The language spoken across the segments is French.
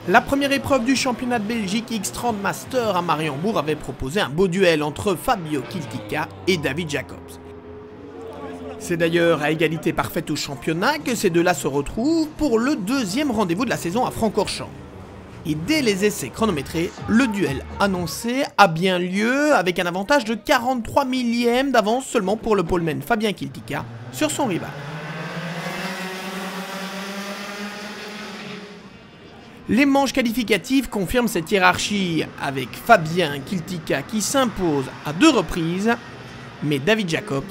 La première épreuve du championnat de Belgique X30 Master à Mariembourg avait proposé un beau duel entre Fabio Kiltica et David Jacobs. C'est d'ailleurs à égalité parfaite au championnat que ces deux-là se retrouvent pour le deuxième rendez-vous de la saison à Francorchamps. Et dès les essais chronométrés, le duel annoncé a bien lieu avec un avantage de 43 millièmes d'avance seulement pour le poleman Fabien Kiltica sur son rival. Les manches qualificatives confirment cette hiérarchie avec Fabien Kiltica qui s'impose à 2 reprises, mais David Jacobs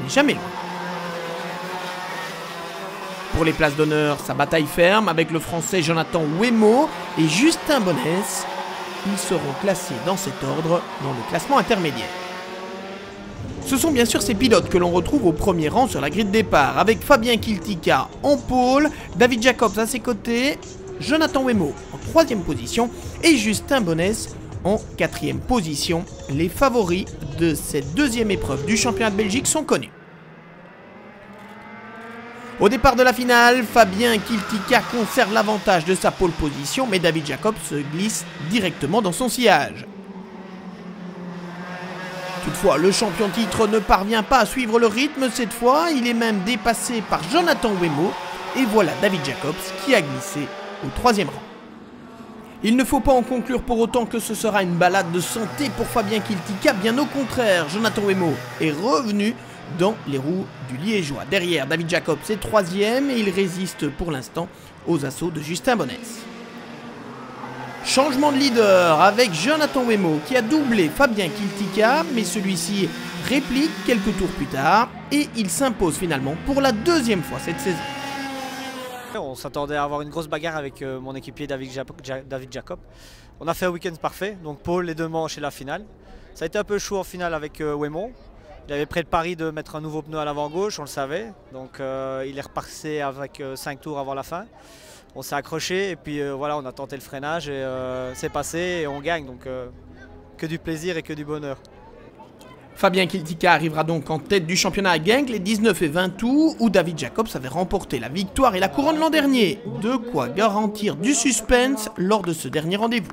n'est jamais loin. Pour les places d'honneur, sa bataille ferme avec le français Jonathan Wemo et Justin Bonnès. Ils seront classés dans cet ordre dans le classement intermédiaire. Ce sont bien sûr ces pilotes que l'on retrouve au premier rang sur la grille de départ, avec Fabien Kiltica en pôle, David Jacobs à ses côtés, Jonathan Wemo en 3e position et Justin Bonnès en 4e position. Les favoris de cette deuxième épreuve du championnat de Belgique sont connus. Au départ de la finale, Fabien Kiltica conserve l'avantage de sa pole position, mais David Jacobs se glisse directement dans son sillage. Toutefois, le champion titre ne parvient pas à suivre le rythme cette fois, il est même dépassé par Jonathan Wemo, et voilà David Jacobs qui a glissé au 3e rang. Il ne faut pas en conclure pour autant que ce sera une balade de santé pour Fabien Kiltica, bien au contraire, Jonathan Wemo est revenu dans les roues du Liégeois. Derrière, David Jacobs est 3e et il résiste pour l'instant aux assauts de Justin Bonnès. Changement de leader avec Jonathan Wemo qui a doublé Fabien Kiltica, mais celui-ci réplique quelques tours plus tard et il s'impose finalement pour la 2e fois cette saison. On s'attendait à avoir une grosse bagarre avec mon équipier David Jacob. On a fait un week-end parfait, donc pole, les 2 manches et la finale. Ça a été un peu chaud en finale avec Wemo. Il avait pris le pari de mettre un nouveau pneu à l'avant gauche, on le savait. Donc il est repassé avec 5 tours avant la fin. On s'est accroché et puis voilà, on a tenté le freinage et c'est passé et on gagne. Donc que du plaisir et que du bonheur. Fabien Kiltica arrivera donc en tête du championnat à Genk les 19 et 20 août où David Jacobs avait remporté la victoire et la couronne l'an dernier. De quoi garantir du suspense lors de ce dernier rendez-vous.